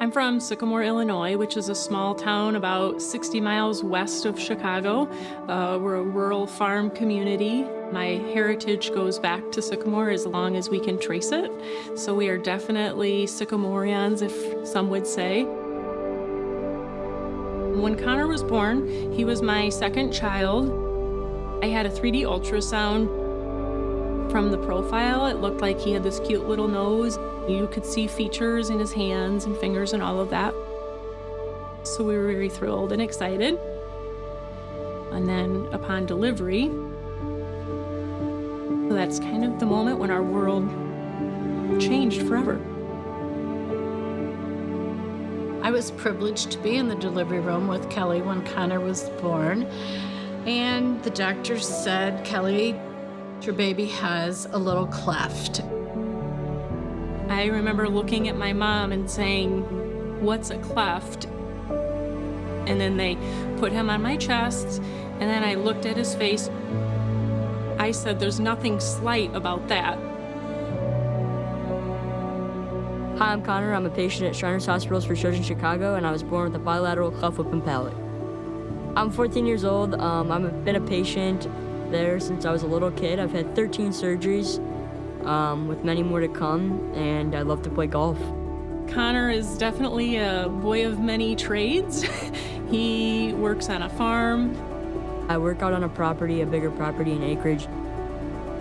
I'm from Sycamore, Illinois, which is a small town about 60 miles west of Chicago. We're a rural farm community. My heritage goes back to Sycamore as long as we can trace it. So we are definitely Sycamoreans, if some would say. When Connor was born, he was my second child. I had a 3D ultrasound. From the profile, it looked like he had this cute little nose. You could see features in his hands and fingers and all of that. So we were very thrilled and excited. And then upon delivery, that's kind of the moment when our world changed forever. I was privileged to be in the delivery room with Kelly when Connor was born. And the doctor said, "Kelly, your baby has a little cleft." I remember looking at my mom and saying, "What's a cleft?" And then they put him on my chest, and then I looked at his face. I said, "There's nothing slight about that." Hi, I'm Connor. I'm a patient at Shriners Hospitals for Children Chicago, and I was born with a bilateral cleft lip and palate. I'm 14 years old. I've been a patient there since I was a little kid. I've had 13 surgeries, with many more to come, and I love to play golf. Connor is definitely a boy of many trades. He works on a farm. I work out on a bigger property in acreage.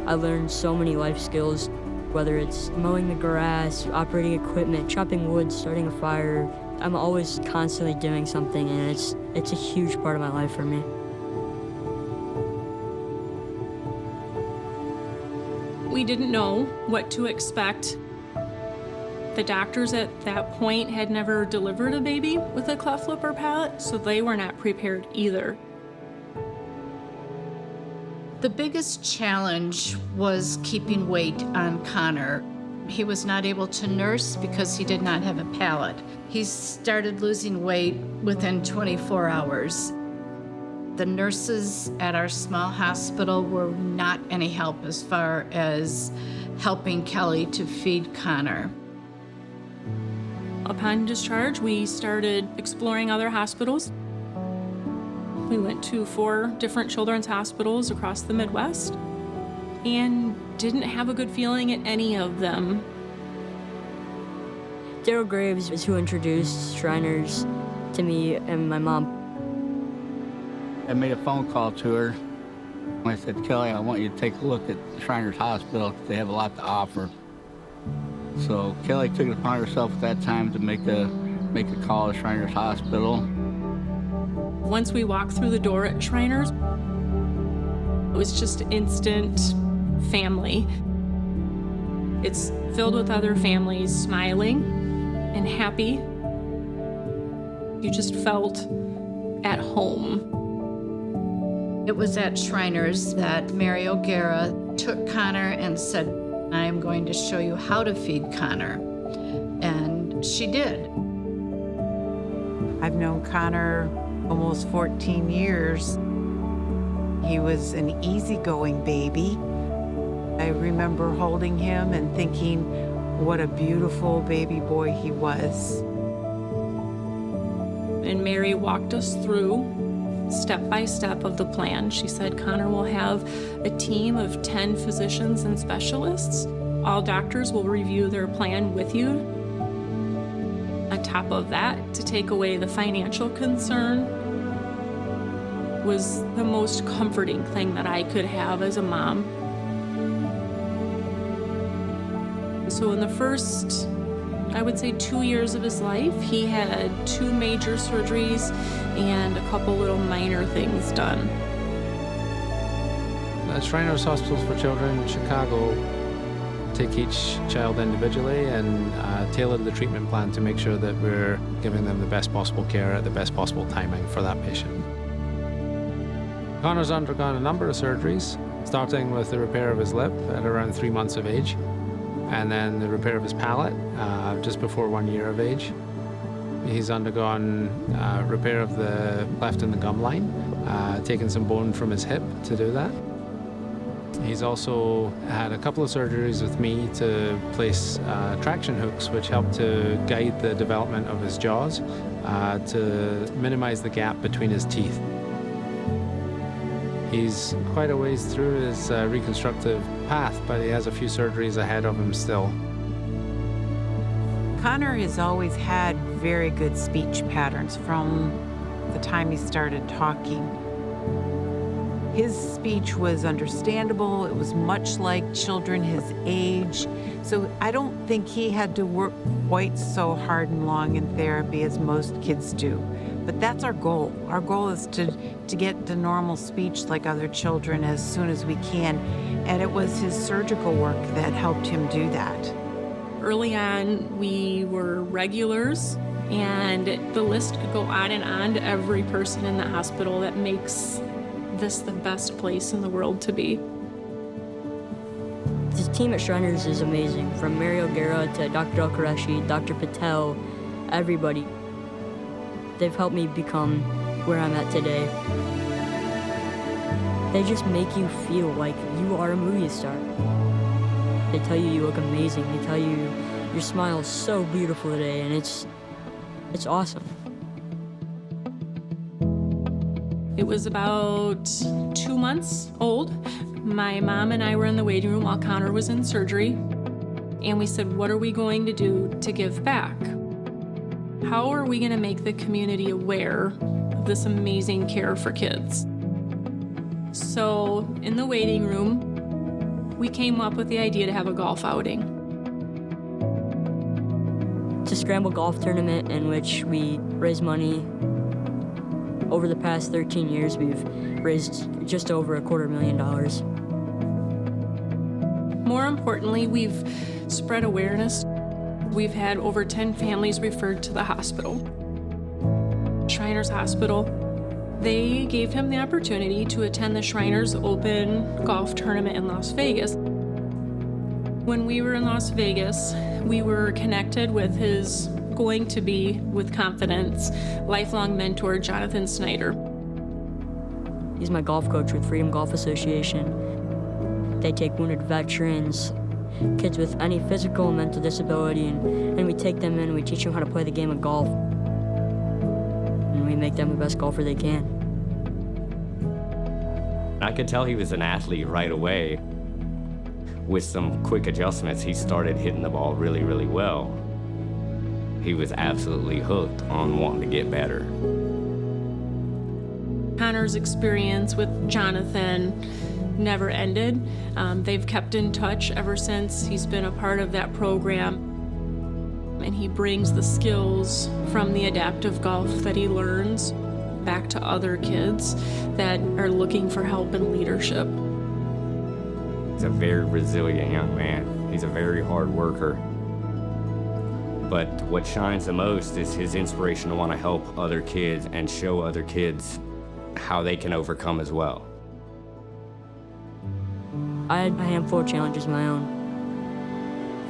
I learned so many life skills, whether it's mowing the grass, operating equipment, chopping wood, starting a fire. I'm always constantly doing something, and it's a huge part of my life for me. We didn't know what to expect. The doctors at that point had never delivered a baby with a cleft lip or palate, so they were not prepared either. The biggest challenge was keeping weight on Connor. He was not able to nurse because he did not have a palate. He started losing weight within 24 hours. The nurses at our small hospital were not any help as far as helping Kelly to feed Connor. Upon discharge, we started exploring other hospitals. We went to 4 different children's hospitals across the Midwest and didn't have a good feeling at any of them. Daryl Graves is who introduced Shriners to me and my mom. I made a phone call to her. I said, "Kelly, I want you to take a look at Shriners Hospital because they have a lot to offer." So Kelly took it upon herself at that time to make a call to Shriners Hospital. Once we walked through the door at Shriners, it was just instant family. It's filled with other families smiling and happy. You just felt at home. It was at Shriners that Mary O'Gara took Connor and said, "I am going to show you how to feed Connor." And she did. I've known Connor almost 14 years. He was an easygoing baby. I remember holding him and thinking what a beautiful baby boy he was. And Mary walked us through step by step of the plan. She said Connor will have a team of 10 physicians and specialists. All doctors will review their plan with you. On top of that, to take away the financial concern was the most comforting thing that I could have as a mom. So in the first, I would say 2 years of his life, he had 2 major surgeries and a couple little minor things done. Shriners Hospitals for Children in Chicago take each child individually and tailor the treatment plan to make sure that we're giving them the best possible care at the best possible timing for that patient. Connor's undergone a number of surgeries, starting with the repair of his lip at around 3 months of age, and then the repair of his palate just before 1 year of age. He's undergone repair of the cleft in the gum line, taken some bone from his hip to do that. He's also had a couple of surgeries with me to place traction hooks, which help to guide the development of his jaws to minimize the gap between his teeth. He's quite a ways through his reconstructive path, but he has a few surgeries ahead of him still. Connor has always had very good speech patterns from the time he started talking. His speech was understandable. It was much like children his age. So I don't think he had to work quite so hard and long in therapy as most kids do. But that's our goal. Our goal is to get to normal speech like other children as soon as we can. And it was his surgical work that helped him do that. Early on, we were regulars, and the list could go on and on to every person in the hospital that makes this the best place in the world to be. The team at Shriners is amazing, from Mario Guerra to Dr. El Qureshi, Dr. Patel, everybody. They've helped me become where I'm at today. They just make you feel like you are a movie star. They tell you you look amazing. They tell you your smile is so beautiful today, and it's awesome. It was about 2 months old. My mom and I were in the waiting room while Connor was in surgery, and we said, what are we going to do to give back? How are we going to make the community aware of this amazing care for kids? So in the waiting room, we came up with the idea to have a golf outing. It's a scramble golf tournament in which we raise money. Over the past 13 years, we've raised just over $250,000. More importantly, we've spread awareness. We've had over 10 families referred to the hospital. Shriners Hospital, they gave him the opportunity to attend the Shriners Open golf tournament in Las Vegas. When we were in Las Vegas, we were connected with his going to be, with confidence, lifelong mentor, Jonathan Snyder. He's my golf coach with Freedom Golf Association. They take wounded veterans, kids with any physical and mental disability, and we take them in and we teach them how to play the game of golf. And we make them the best golfer they can. I could tell he was an athlete right away. With some quick adjustments, he started hitting the ball really, really well. He was absolutely hooked on wanting to get better. Connor's experience with Jonathan never ended. They've kept in touch ever since he's been a part of that program. And he brings the skills from the adaptive golf that he learns back to other kids that are looking for help and leadership. He's a very resilient young man. He's a very hard worker. But what shines the most is his inspiration to want to help other kids and show other kids how they can overcome as well. I had a handful of challenges of my own.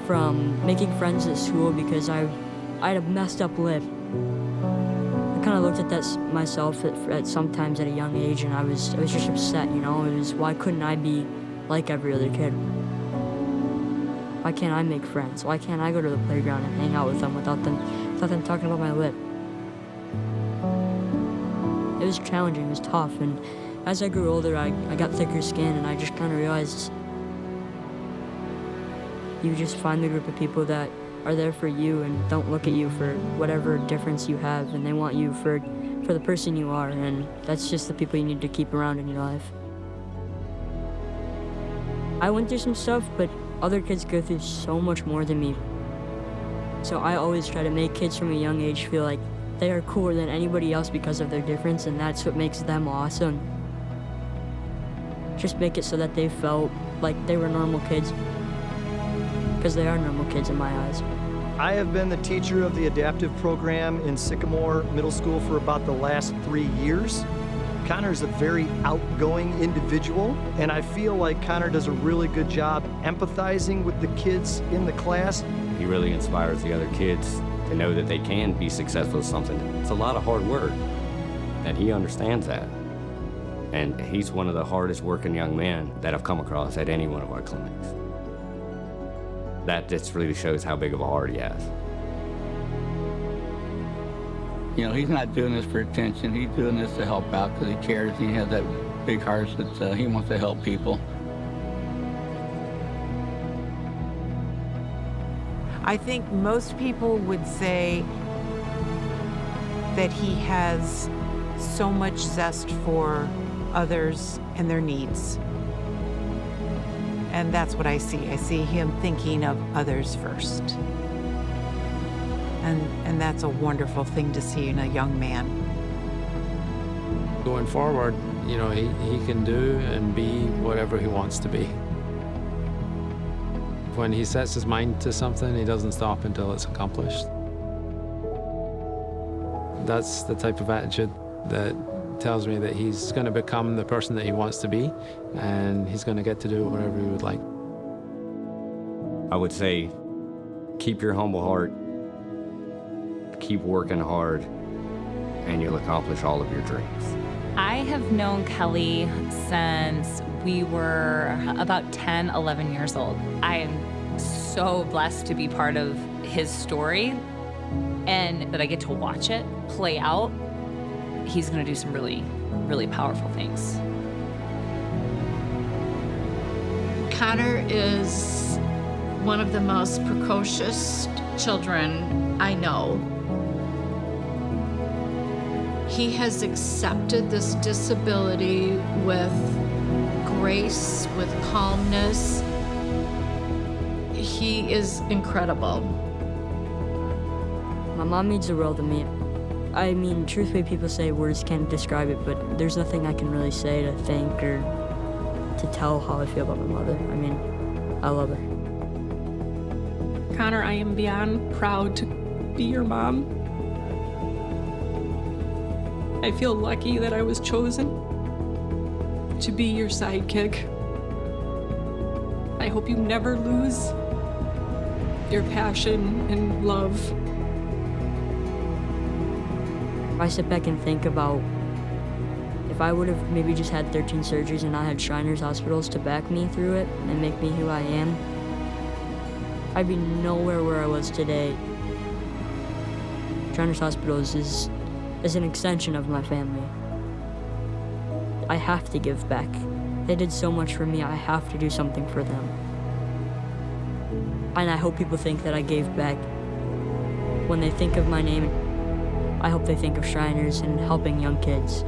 From making friends at school because I had a messed up lip. I kind of looked at that myself at sometimes at a young age, and I was just upset, you know? It was, why couldn't I be like every other kid? Why can't I make friends? Why can't I go to the playground and hang out with them without them talking about my lip? It was challenging, it was tough, and as I grew older, I got thicker skin, and I just kind of realized you just find the group of people that are there for you and don't look at you for whatever difference you have, and they want you for the person you are, and that's just the people you need to keep around in your life. I went through some stuff, but other kids go through so much more than me. So I always try to make kids from a young age feel like they are cooler than anybody else because of their difference, and that's what makes them awesome. Just make it so that they felt like they were normal kids, because they are normal kids in my eyes. I have been the teacher of the adaptive program in Sycamore Middle School for about the last 3 years. Connor's a very outgoing individual, and I feel like Connor does a really good job empathizing with the kids in the class. He really inspires the other kids to know that they can be successful at something. It's a lot of hard work, and he understands that. And he's one of the hardest working young men that I've come across at any one of our clinics. That just really shows how big of a heart he has. You know, he's not doing this for attention. He's doing this to help out because he cares. He has that big heart that he wants to help people. I think most people would say that he has so much zest for others and their needs. And that's what I see. I see him thinking of others first. And that's a wonderful thing to see in a young man. Going forward, you know, he can do and be whatever he wants to be. When he sets his mind to something, he doesn't stop until it's accomplished. That's the type of attitude that tells me that he's going to become the person that he wants to be, and he's going to get to do whatever he would like. I would say, keep your humble heart, keep working hard, and you'll accomplish all of your dreams. I have known Kelly since we were about 10, 11 years old. I am so blessed to be part of his story and that I get to watch it play out. He's going to do some really, really powerful things. Connor is one of the most precocious children I know. He has accepted this disability with grace, with calmness. He is incredible. My mom means the world to me. I mean, truthfully, people say words can't describe it, but there's nothing I can really say to thank or to tell how I feel about my mother. I mean, I love her. Connor, I am beyond proud to be your mom. I feel lucky that I was chosen to be your sidekick. I hope you never lose your passion and love. I sit back and think about if I would have maybe just had 13 surgeries and not had Shriners hospitals to back me through it and make me who I am, I'd be nowhere where I was today. Shriners hospitals is an extension of my family. I have to give back. They did so much for me, I have to do something for them. And I hope people think that I gave back. When they think of my name, I hope they think of Shriners and helping young kids.